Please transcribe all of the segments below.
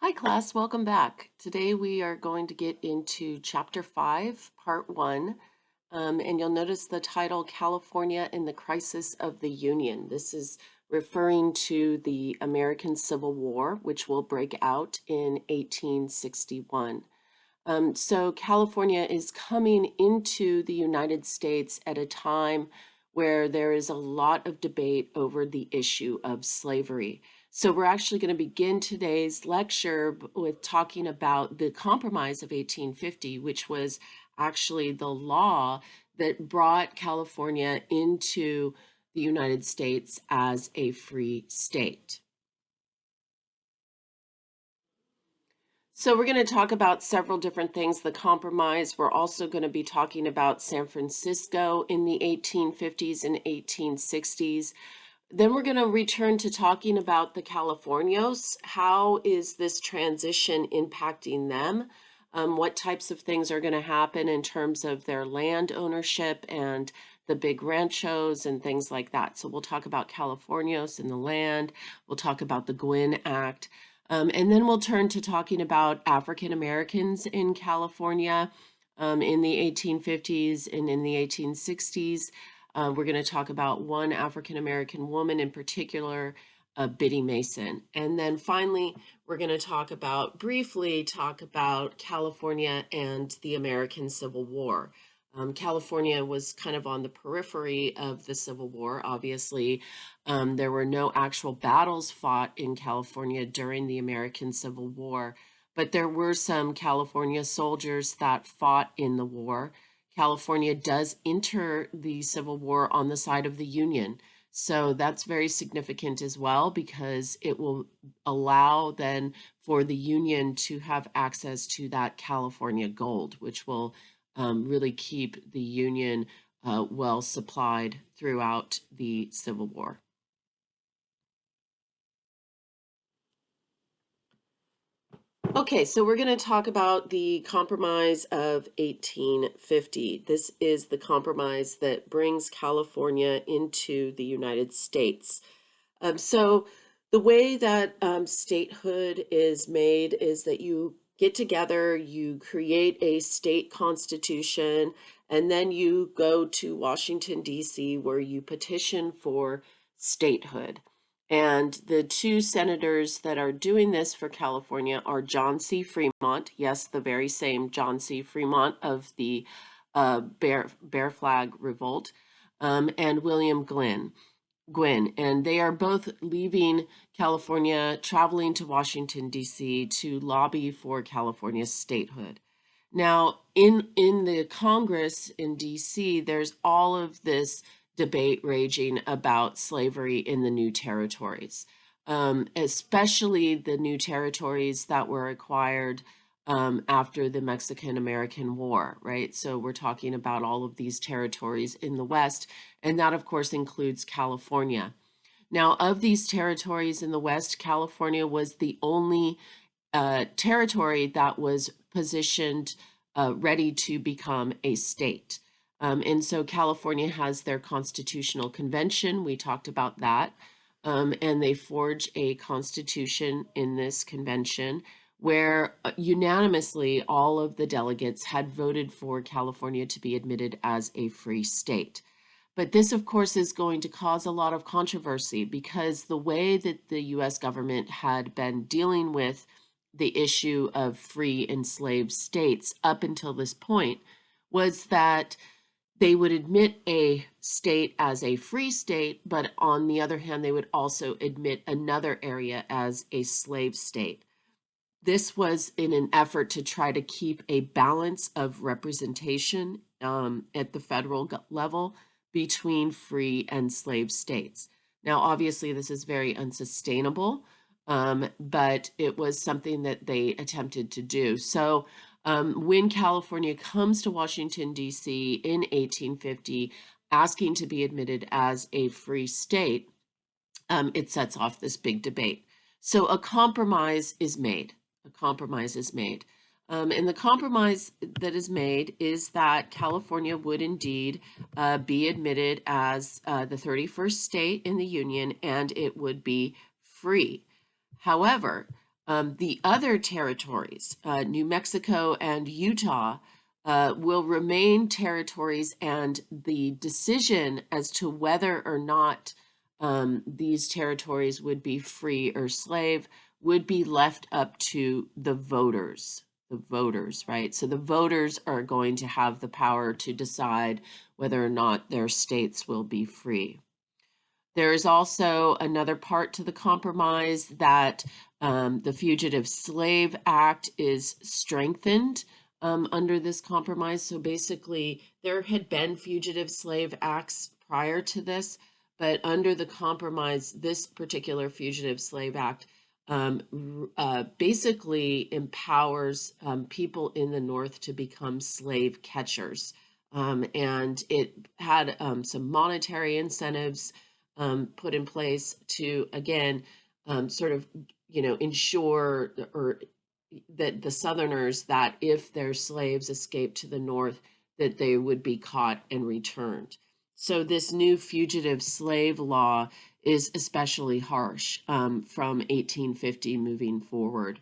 Hi class, welcome back. Today we are going to get into Chapter 5, Part 1, and you'll notice the title, California in the Crisis of the Union. This is referring to the American Civil War, which will break out in 1861. So California is coming into the United States at a time where there is a lot of debate over the issue of slavery. So we're actually going to begin today's lecture with talking about the Compromise of 1850, which was actually the law that brought California into the United States as a free state. So we're going to talk about several different things. The compromise, we're also going to be talking about San Francisco in the 1850s and 1860s. Then we're going to return to talking about the Californios. How is this transition impacting them? What types of things are going to happen in terms of their land ownership and the big ranchos and things like that. So we'll talk about Californios and the land. We'll talk about the Gwen Act. And then we'll turn to talking about African Americans in California in the 1850s and in the 1860s. We're going to talk about one African American woman in particular, Biddy Mason. And then finally, we're going to briefly talk about California and the American Civil War. California was kind of on the periphery of the Civil War, obviously. There were no actual battles fought in California during the American Civil War, but there were some California soldiers that fought in the war. California does enter the Civil War on the side of the Union. So that's very significant as well because it will allow then for the Union to have access to that California gold, which will really keep the Union well supplied throughout the Civil War. Okay, so we're going to talk about the Compromise of 1850. This is the compromise that brings California into the United States. So the way that statehood is made is that you get together, you create a state constitution, and then you go to Washington, D.C., where you petition for statehood. And the two senators that are doing this for California are John C. Fremont, yes, the very same John C. Fremont of the Bear Flag Revolt, and William Gwen, and they are both leaving California, traveling to Washington, D.C. to lobby for California's statehood. Now, in the Congress in D.C., there's all of this debate raging about slavery in the new territories, especially the new territories that were acquired after the Mexican-American War, right? So we're talking about all of these territories in the West, and that, of course, includes California. Now, of these territories in the West, California was the only territory that was positioned ready to become a state. And so California has their constitutional convention. We talked about that. And they forge a constitution in this convention where unanimously all of the delegates had voted for California to be admitted as a free state. But this, of course, is going to cause a lot of controversy because the way that the U.S. government had been dealing with the issue of free enslaved states up until this point was that they would admit a state as a free state, but on the other hand, they would also admit another area as a slave state. This was in an effort to try to keep a balance of representation at the federal level between free and slave states. Now, obviously, this is very unsustainable, but it was something that they attempted to do. So when California comes to Washington, D.C. in 1850, asking to be admitted as a free state, it sets off this big debate. So a compromise is made. A compromise is made. And the compromise that is made is that California would indeed be admitted as the 31st state in the Union, and it would be free. However, The other territories, New Mexico and Utah, will remain territories, and the decision as to whether or not these territories would be free or slave would be left up to the voters. The voters, right? So the voters are going to have the power to decide whether or not their states will be free. There is also another part to the compromise that the Fugitive Slave Act is strengthened under this compromise. So basically, there had been fugitive slave acts prior to this, but under the compromise, this particular Fugitive Slave Act basically empowers people in the North to become slave catchers. And it had some monetary incentives put in place to, again, sort of, ensure or that the Southerners, that if their slaves escaped to the North, that they would be caught and returned. So this new fugitive slave law is especially harsh from 1850 moving forward.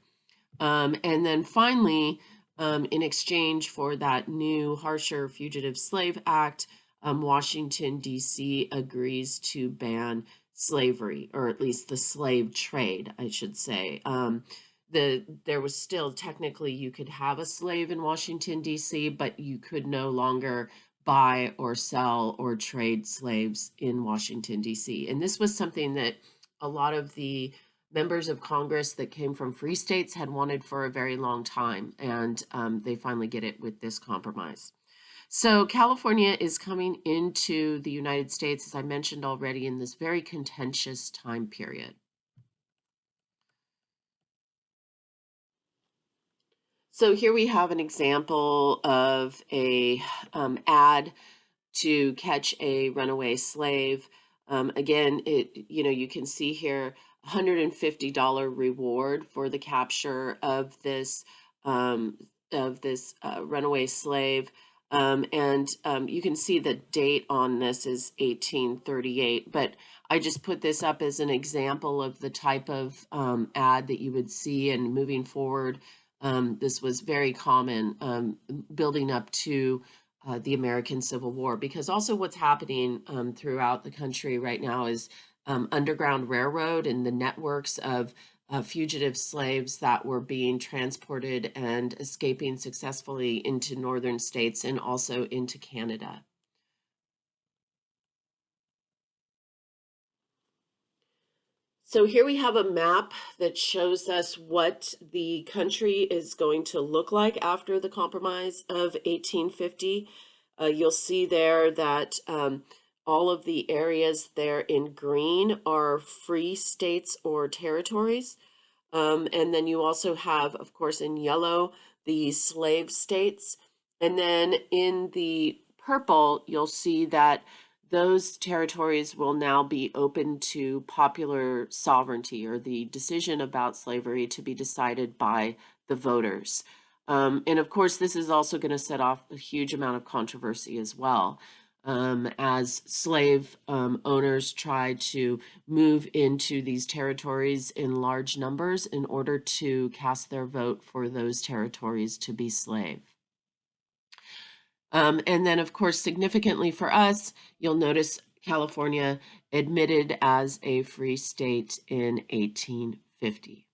And then finally, in exchange for that new, harsher Fugitive Slave Act, Washington, D.C. agrees to ban slavery, or at least the slave trade, I should say. There was still technically you could have a slave in Washington, D.C., but you could no longer buy or sell or trade slaves in Washington, D.C. And this was something that a lot of the members of Congress that came from free states had wanted for a very long time, and they finally get it with this compromise. So California is coming into the United States, as I mentioned already, in this very contentious time period. So here we have an example of a ad to catch a runaway slave. Again, you can see here $150 reward for the capture of this runaway slave. And you can see the date on this is 1838, but I just put this up as an example of the type of ad that you would see, and moving forward, this was very common building up to the American Civil War, because also what's happening throughout the country right now is Underground Railroad and the networks of fugitive slaves that were being transported and escaping successfully into northern states and also into Canada. So here we have a map that shows us what the country is going to look like after the Compromise of 1850. You'll see there that all of the areas there in green are free states or territories. And then you also have, of course, in yellow, the slave states. And then in the purple, you'll see that those territories will now be open to popular sovereignty, or the decision about slavery to be decided by the voters. And of course, this is also going to set off a huge amount of controversy as well, as slave owners try to move into these territories in large numbers in order to cast their vote for those territories to be slave. And then, of course, significantly for us, you'll notice California admitted as a free state in 1850.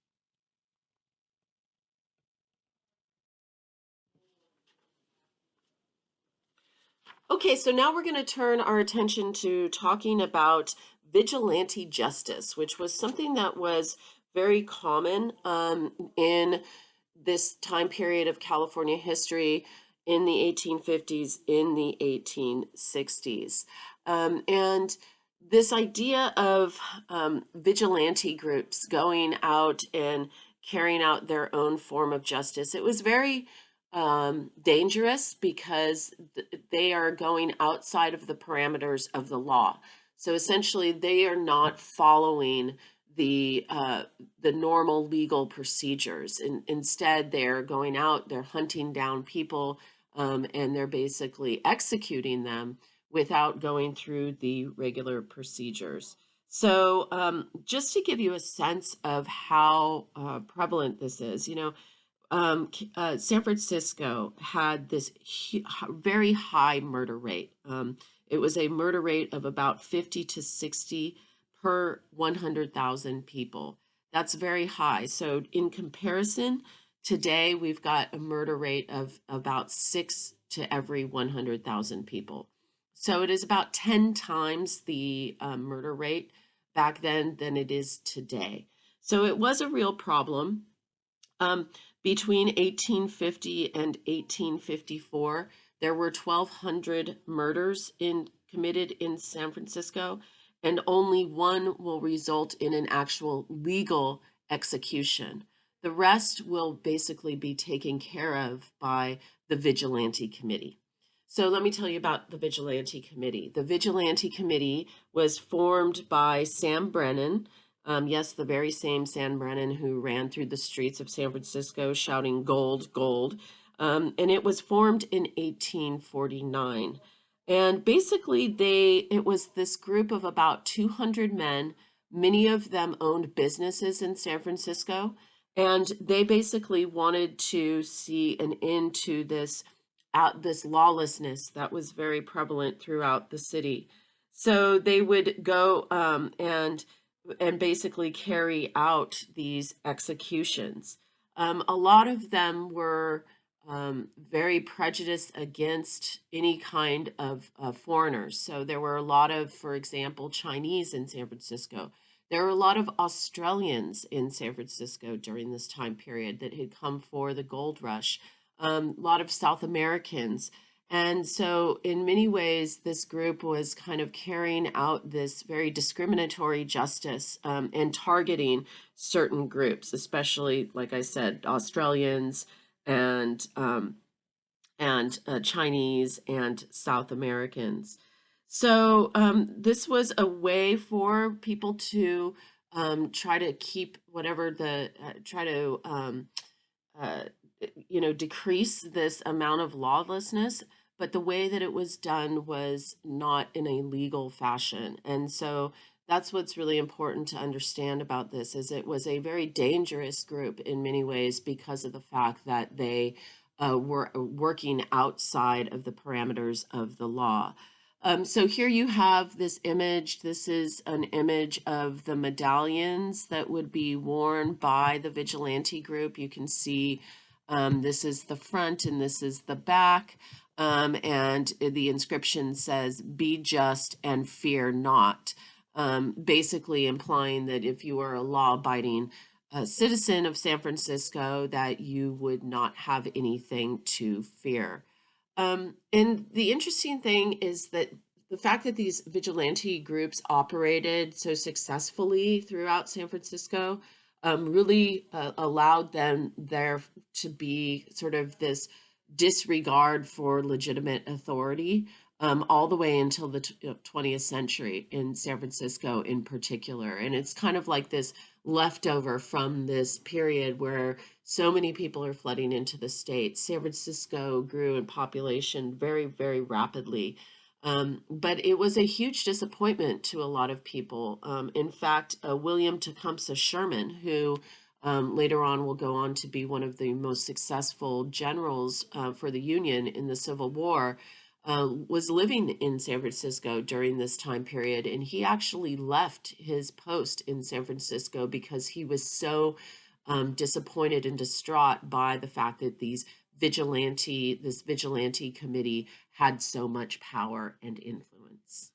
Okay, so now we're going to turn our attention to talking about vigilante justice, which was something that was very common in this time period of California history in the 1850s, in the 1860s. And this idea of vigilante groups going out and carrying out their own form of justice, it was very dangerous because they are going outside of the parameters of the law. So essentially, they are not following the normal legal procedures. Instead, they're going out, they're hunting down people, and they're basically executing them without going through the regular procedures. So, just to give you a sense of how prevalent this is, San Francisco had this very high murder rate. It was a murder rate of about 50 to 60 per 100,000 people. That's very high. So, in comparison, today we've got a murder rate of about 6 to every 100,000 people. So, it is about 10 times the murder rate back then than it is today. So, it was a real problem. Um, Between 1850 and 1854, there were 1,200 murders committed in San Francisco, and only one will result in an actual legal execution. The rest will basically be taken care of by the Vigilante Committee. So let me tell you about the Vigilante Committee. The Vigilante Committee was formed by Sam Brennan. Yes, the very same Sam Brennan who ran through the streets of San Francisco shouting gold, gold. And it was formed in 1849. And basically, it was this group of about 200 men. Many of them owned businesses in San Francisco. And they basically wanted to see an end to this lawlessness that was very prevalent throughout the city. So they would go and basically carry out these executions. A lot of them were very prejudiced against any kind of foreigners. So there were a lot of, for example, Chinese in San Francisco. There were a lot of Australians in San Francisco during this time period that had come for the gold rush. A lot of South Americans. And so, in many ways, this group was kind of carrying out this very discriminatory justice and targeting certain groups, especially, like I said, Australians and Chinese and South Americans. So, this was a way for people to try to keep whatever try to uh, decrease this amount of lawlessness, but the way that it was done was not in a legal fashion. And so that's what's really important to understand about this is it was a very dangerous group in many ways because of the fact that they were working outside of the parameters of the law. So here you have this image. This is an image of the medallions that would be worn by the vigilante group. You can see this is the front and this is the back. And the inscription says, "Be just and fear not," basically implying that if you are a law-abiding citizen of San Francisco, that you would not have anything to fear. And the interesting thing is that the fact that these vigilante groups operated so successfully throughout San Francisco really allowed them there to be sort of this disregard for legitimate authority all the way until the 20th century in San Francisco in particular. And it's kind of like this leftover from this period where so many people are flooding into the state. San Francisco grew in population very, very rapidly. But it was a huge disappointment to a lot of people. In fact, William Tecumseh Sherman, who later on will go on to be one of the most successful generals for the Union in the Civil War, was living in San Francisco during this time period. And he actually left his post in San Francisco because he was so disappointed and distraught by the fact that this vigilante committee had so much power and influence.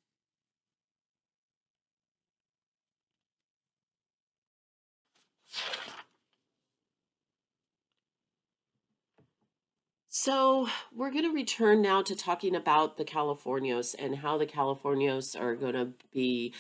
So we're going to return now to talking about the Californios and how the Californios are going to be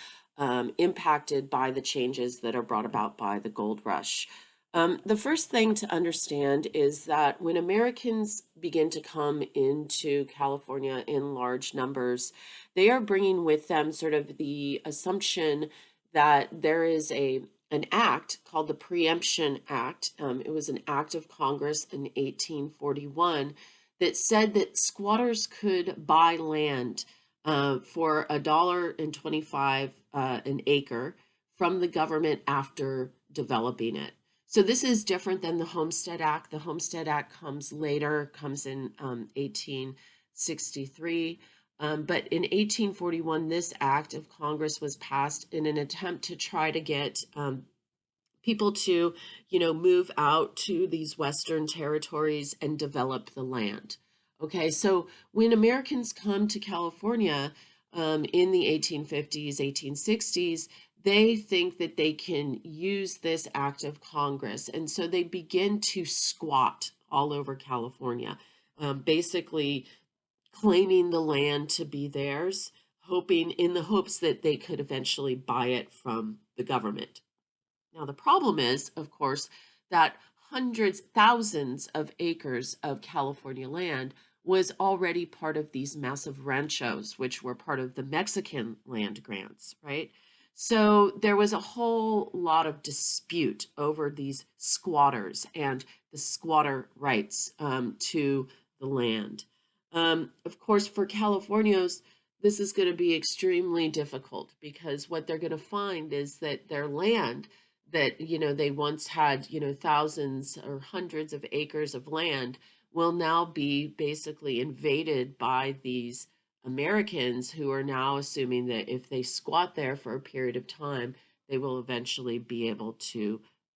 impacted by the changes that are brought about by the gold rush. The first thing to understand is that when Americans begin to come into California in large numbers, they are bringing with them sort of the assumption that there is an act called the Preemption Act. It was an act of Congress in 1841 that said that squatters could buy land for $1.25 an acre from the government after developing it. So this is different than the Homestead Act. The Homestead Act comes later, comes in 1863. But in 1841, this act of Congress was passed in an attempt to try to get people to, move out to these Western territories and develop the land. Okay, so when Americans come to California in the 1850s, 1860s, they think that they can use this act of Congress. And so they begin to squat all over California, basically claiming the land to be theirs, hoping in the hopes that they could eventually buy it from the government. Now, the problem is, of course, that hundreds, thousands of acres of California land was already part of these massive ranchos, which were part of the Mexican land grants, right? So there was a whole lot of dispute over these squatters and the squatter rights to the land. Of course, for Californios, this is going to be extremely difficult because what they're going to find is that their land that they once had thousands or hundreds of acres of land will now be basically invaded by these Americans who are now assuming that if they squat there for a period of time, they will eventually be able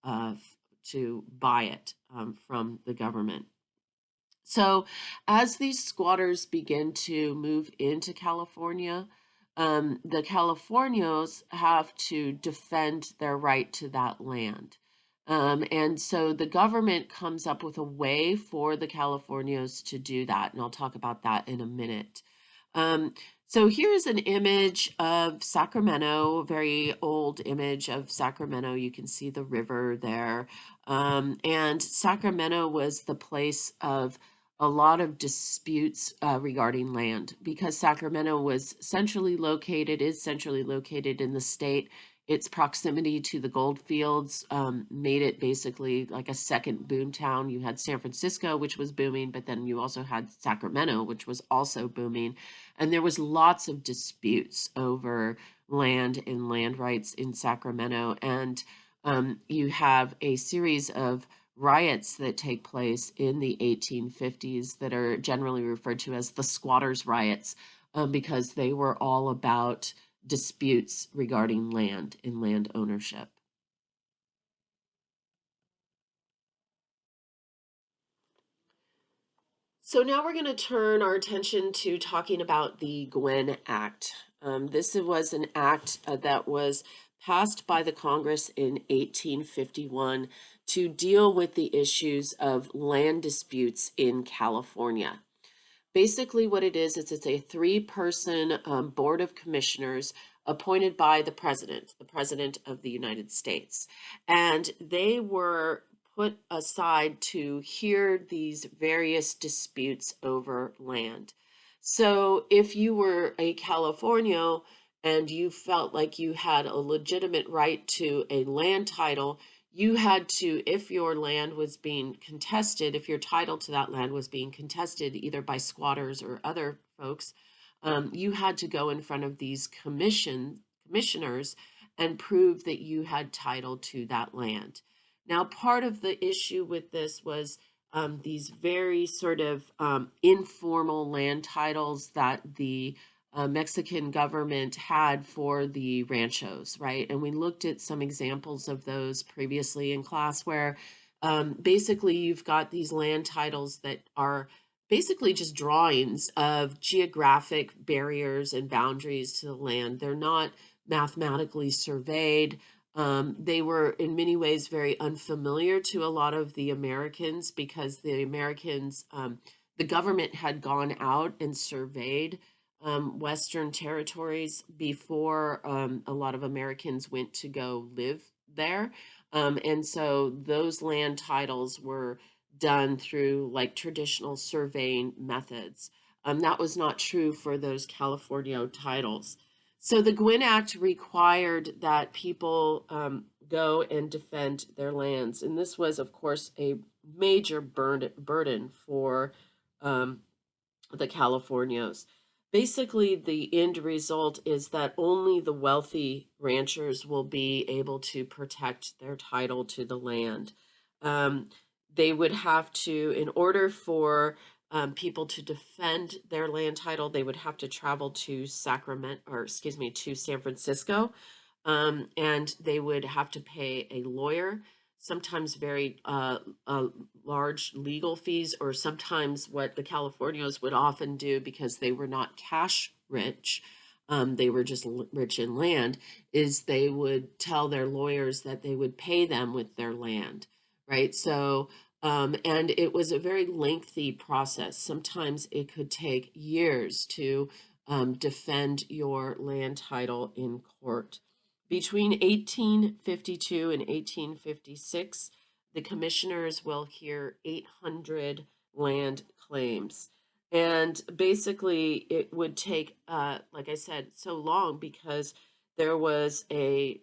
uh, to buy it from the government. So, as these squatters begin to move into California, the Californios have to defend their right to that land. And so the government comes up with a way for the Californios to do that. And I'll talk about that in a minute. So here's an image of Sacramento, a very old image of Sacramento. You can see the river there. And Sacramento was the place of a lot of disputes regarding land because Sacramento was centrally located, is centrally located in the state. Its proximity to the gold fields made it basically like a second boom town. You had San Francisco, which was booming, but then you also had Sacramento, which was also booming. And there was lots of disputes over land and land rights in Sacramento. And you have a series of riots that take place in the 1850s that are generally referred to as the squatters' riots because they were all about disputes regarding land and land ownership. So now we're going to turn our attention to talking about the Gwen Act. This was an act that was passed by the Congress in 1851 to deal with the issues of land disputes in California. Basically, what it is it's a three-person board of commissioners appointed by the President of the United States. And they were put aside to hear these various disputes over land. So if you were a Californio and you felt like you had a legitimate right to a land title, you had to, if your land was being contested, if your title to that land was being contested either by squatters or other folks, you had to go in front of these commissioners and prove that you had title to that land. Now, part of the issue with this was these very sort of informal land titles that the Mexican government had for the ranchos, right? And we looked at some examples of those previously in class where basically you've got these land titles that are basically just drawings of geographic barriers and boundaries to the land. They're not mathematically surveyed. They were in many ways very unfamiliar to a lot of the Americans because the Americans, the government had gone out and surveyed Western territories before a lot of Americans went to go live there. And so those land titles were done through like traditional surveying methods. That was not true for those California titles. So the Gwen Act required that people go and defend their lands. And this was, of course, a major burden for the Californios. Basically, the end result is that only the wealthy ranchers will be able to protect their title to the land. Um, they would have to, in order for people to defend their land title, they would have to travel to to San Francisco, and they would have to pay a lawyer, sometimes very large legal fees, or sometimes what the Californios would often do because they were not cash rich, they were just rich in land, is they would tell their lawyers that they would pay them with their land, right? So, and it was a very lengthy process. Sometimes it could take years to defend your land title in court. Between 1852 and 1856, the commissioners will hear 800 land claims. And basically, it would take, like I said, so long because there was a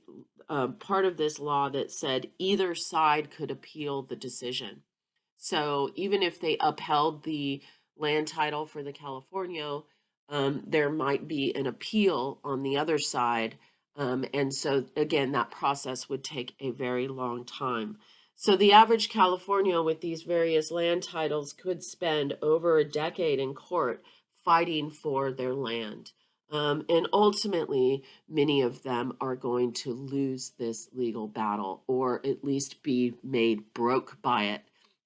part of this law that said either side could appeal the decision. So even if they upheld the land title for the Californio, there might be an appeal on the other side. And so again, that process would take a very long time. So the average Californio with these various land titles could spend over a decade in court fighting for their land. And ultimately, many of them are going to lose this legal battle or at least be made broke by it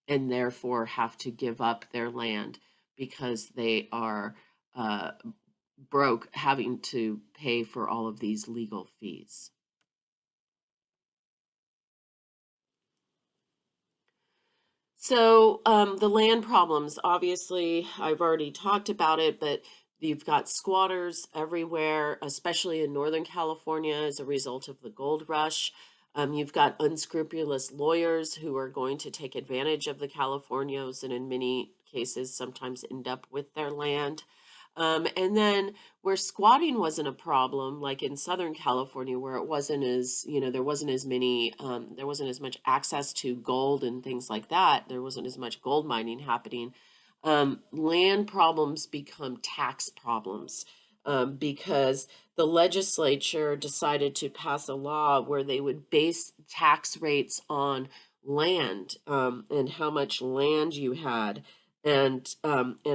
and therefore have to give up their land because they are uh, broke, having to pay for all of these legal fees. So the land problems, obviously, I've already talked about it, but you've got squatters everywhere, especially in Northern California as a result of the gold rush. You've got unscrupulous lawyers who are going to take advantage of the Californios and in many cases sometimes end up with their land. And then where squatting wasn't a problem, like in Southern California, where it wasn't as, there wasn't as many, there wasn't as much access to gold and things like that. There wasn't as much gold mining happening. Land problems become tax problems because the legislature decided to pass a law where they would base tax rates on land and how much land you had and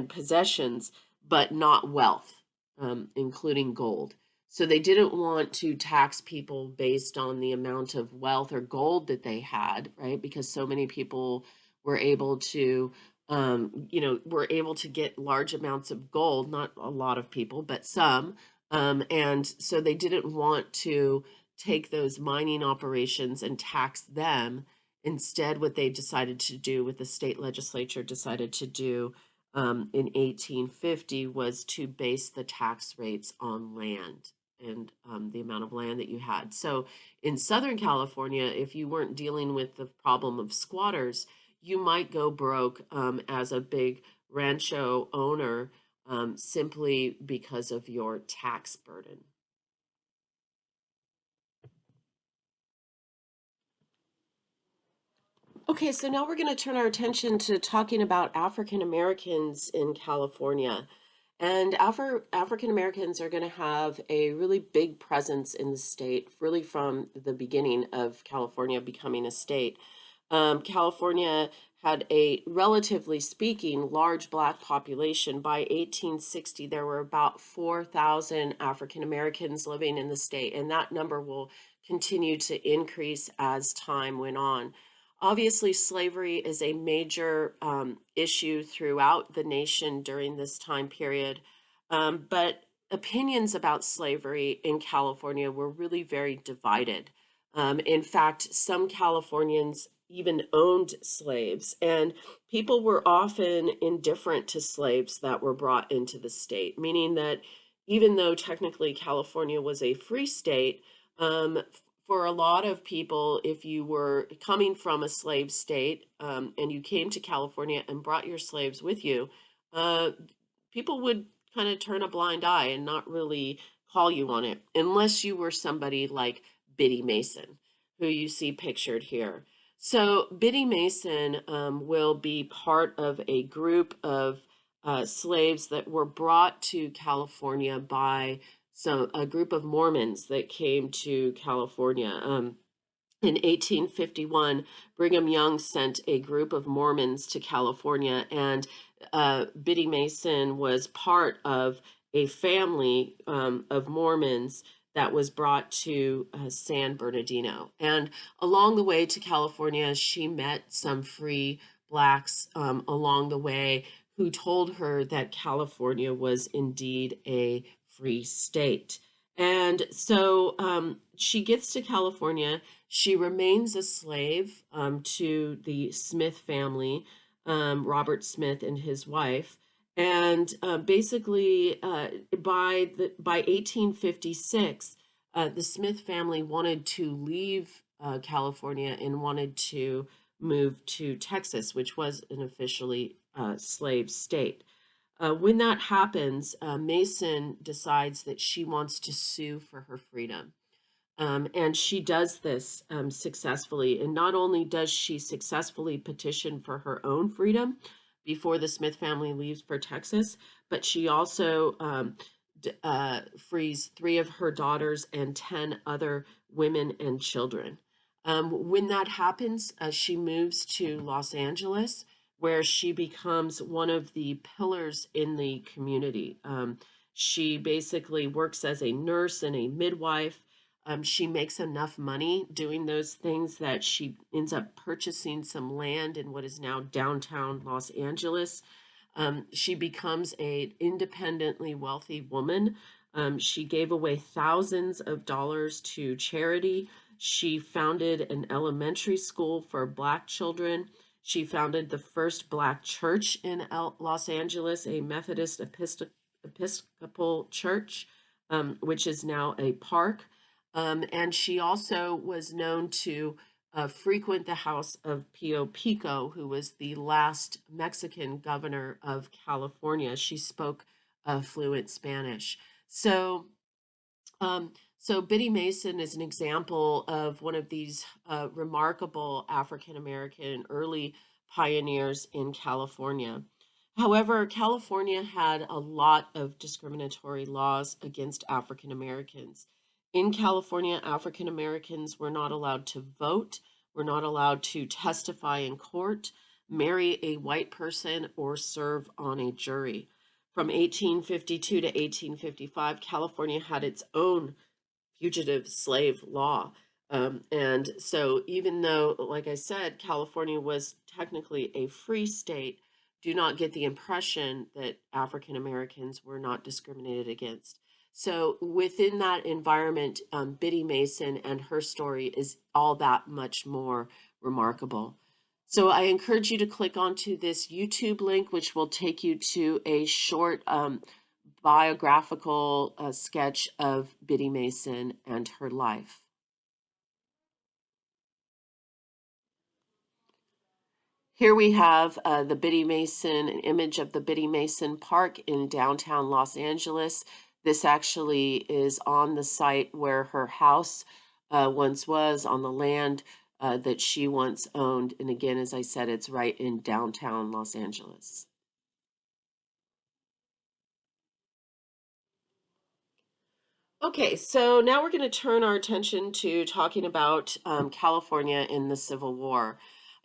possessions, but not wealth, including gold. So they didn't want to tax people based on the amount of wealth or gold that they had, right? Because so many people were able to, were able to get large amounts of gold, not a lot of people, but some. And so they didn't want to take those mining operations and tax them. Instead, what they decided to do, what the state legislature decided to do in 1850 was to base the tax rates on land and the amount of land that you had. So in Southern California, if you weren't dealing with the problem of squatters, you might go broke as a big rancho owner simply because of your tax burden. Okay, so now we're going to turn our attention to talking about African Americans in California. And African Americans are going to have a really big presence in the state, really from the beginning of California becoming a state. California had a, relatively speaking, large Black population. By 1860, there were about 4,000 African Americans living in the state, and that number will continue to increase as time went on. Obviously, slavery is a major issue throughout the nation during this time period, but opinions about slavery in California were really very divided. In fact, some Californians even owned slaves, and people were often indifferent to slaves that were brought into the state, meaning that even though technically California was a free state, for a lot of people, if you were coming from a slave state and you came to California and brought your slaves with you, uh, people would kind of turn a blind eye and not really call you on it, unless you were somebody like Biddy Mason, who you see pictured here. So Biddy Mason will be part of a group of slaves that were brought to California by a group of Mormons that came to California. In 1851, Brigham Young sent a group of Mormons to California, and Biddy Mason was part of a family of Mormons that was brought to San Bernardino. And along the way to California, she met some free blacks along the way who told her that California was indeed a free state. And so she gets to California. She remains a slave to the Smith family, Robert Smith and his wife. And basically, by 1856, the Smith family wanted to leave California and wanted to move to Texas, which was an officially slave state. When that happens, Mason decides that she wants to sue for her freedom. And she does this successfully. And not only does she successfully petition for her own freedom before the Smith family leaves for Texas, but she also frees 3 of her daughters and 10 other women and children. When that happens, she moves to Los Angeles, where she becomes one of the pillars in the community. She basically works as a nurse and a midwife. She makes enough money doing those things that she ends up purchasing some land in what is now downtown Los Angeles. She becomes an independently wealthy woman. She gave away thousands of dollars to charity. She founded an elementary school for Black children. She founded the first Black church in Los Angeles, a Methodist Episcopal church, which is now a park. And she also was known to frequent the house of Pio Pico, who was the last Mexican governor of California. She spoke fluent Spanish. So, so Biddy Mason is an example of one of these remarkable African American early pioneers in California. However, California had a lot of discriminatory laws against African Americans. In California, African Americans were not allowed to vote, were not allowed to testify in court, marry a white person, or serve on a jury. From 1852 to 1855, California had its own fugitive slave law. And so, even though, like I said, California was technically a free state, do not get the impression that African Americans were not discriminated against. So, within that environment, Biddy Mason and her story is all that much more remarkable. So, I encourage you to click onto this YouTube link, which will take you to a short biographical sketch of Biddy Mason and her life. Here we have the Biddy Mason, an image of the Biddy Mason Park in downtown Los Angeles. This actually is on the site where her house once was, on the land that she once owned. And again, as I said, it's right in downtown Los Angeles. Okay, so now we're going to turn our attention to talking about California in the Civil War.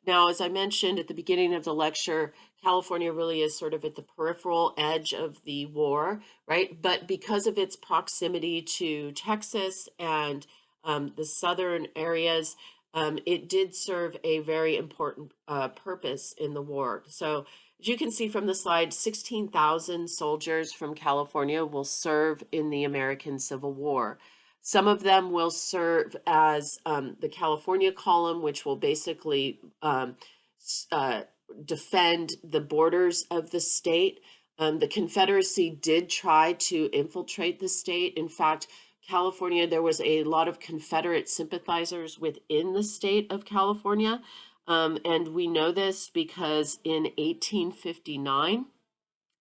Now, as I mentioned at the beginning of the lecture, California really is sort of at the peripheral edge of the war, right? But because of its proximity to Texas and the southern areas, it did serve a very important purpose in the war. So, as you can see from the slide, 16,000 soldiers from California will serve in the American Civil War. Some of them will serve as the California Column, which will basically defend the borders of the state. The Confederacy did try to infiltrate the state. In fact, California, there was a lot of Confederate sympathizers within the state of California. And we know this because in 1859,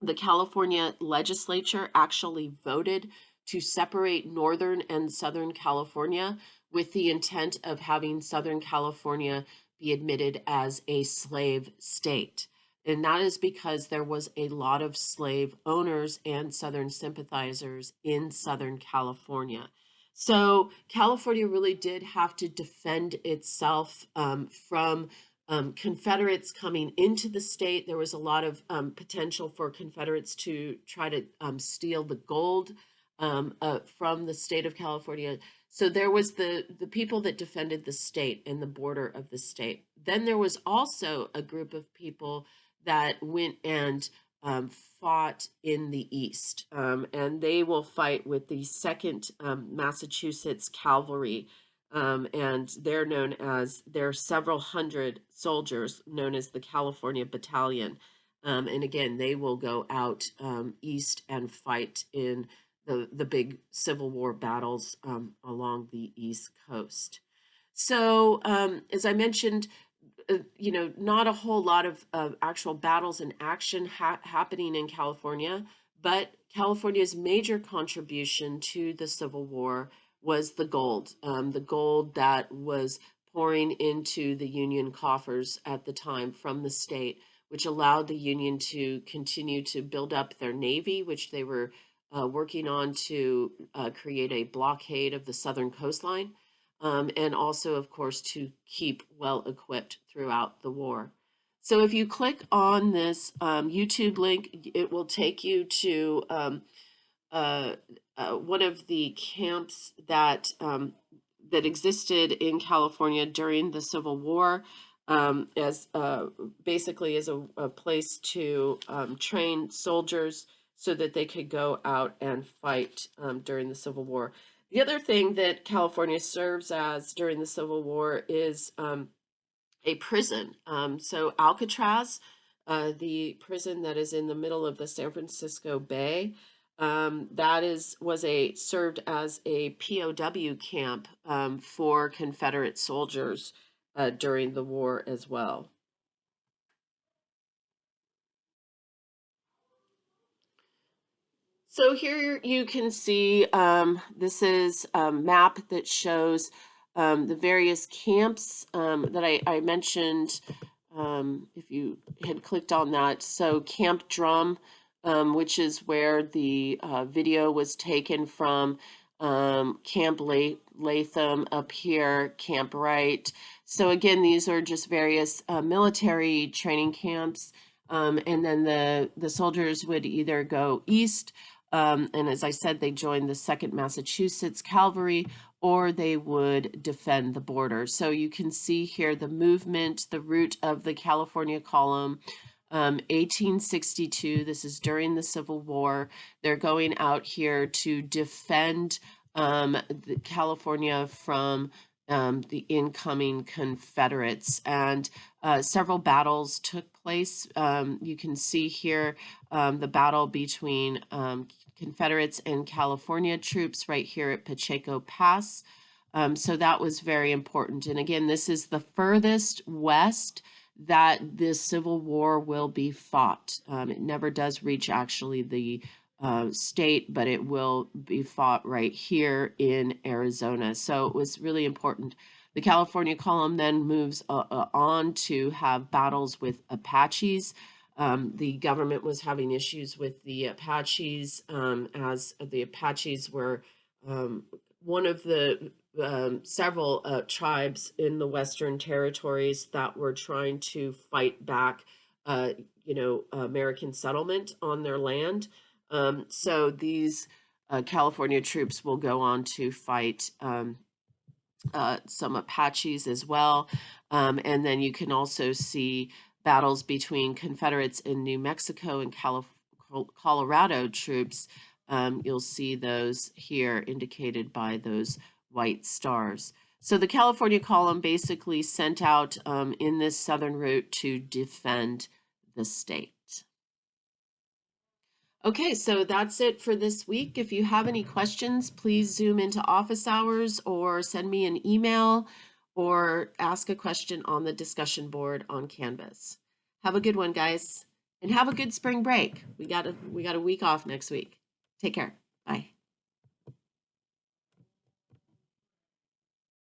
the California legislature actually voted to separate Northern and Southern California with the intent of having Southern California be admitted as a slave state. And that is because there was a lot of slave owners and Southern sympathizers in Southern California. So California really did have to defend itself from Confederates coming into the state. There was a lot of potential for Confederates to try to steal the gold from the state of California. So there was the people that defended the state and the border of the state. Then there was also a group of people that went and fought in the East, and they will fight with the Second Massachusetts Cavalry, and there are several hundred soldiers known as the California Battalion, and again they will go out east and fight in the big Civil War battles along the East Coast. So, as I mentioned, not a whole lot of actual battles and action happening in California, but California's major contribution to the Civil War was the gold that was pouring into the Union coffers at the time from the state, which allowed the Union to continue to build up their navy, which they were working on to create a blockade of the southern coastline, and also, of course, to keep well equipped throughout the war. So if you click on this YouTube link, it will take you to one of the camps that that existed in California during the Civil War, as basically as a place to train soldiers so that they could go out and fight during the Civil War. The other thing that California serves as during the Civil War is a prison. So Alcatraz, the prison that is in the middle of the San Francisco Bay, served as a POW camp for Confederate soldiers during the war as well. So here you can see this is a map that shows the various camps that I mentioned if you had clicked on that. So Camp Drum, which is where the video was taken from, Camp Latham up here, Camp Wright. So again, these are just various military training camps. And then the soldiers would either go east, and as I said, they joined the 2nd Massachusetts Cavalry, or they would defend the border. So you can see here the movement, the route of the California Column. 1862, this is during the Civil War. They're going out here to defend California from the incoming Confederates, and several battles took place. You can see here the battle between Confederates and California troops right here at Pacheco Pass. So that was very important. And again, this is the furthest west that this Civil War will be fought. It never does reach actually the state, but it will be fought right here in Arizona. So it was really important. The California Column then moves on to have battles with Apaches. The government was having issues with the Apaches, as the Apaches were one of the several tribes in the Western territories that were trying to fight back, American settlement on their land. So these California troops will go on to fight some Apaches as well. And then you can also see battles between Confederates in New Mexico and Colorado troops. You'll see those here indicated by those white stars. So the California Column basically sent out in this southern route to defend the state. Okay, so that's it for this week. If you have any questions, please zoom into office hours or send me an email or ask a question on the discussion board on Canvas. Have a good one, guys, and have a good spring break. We got a week off next week. Take care. Bye.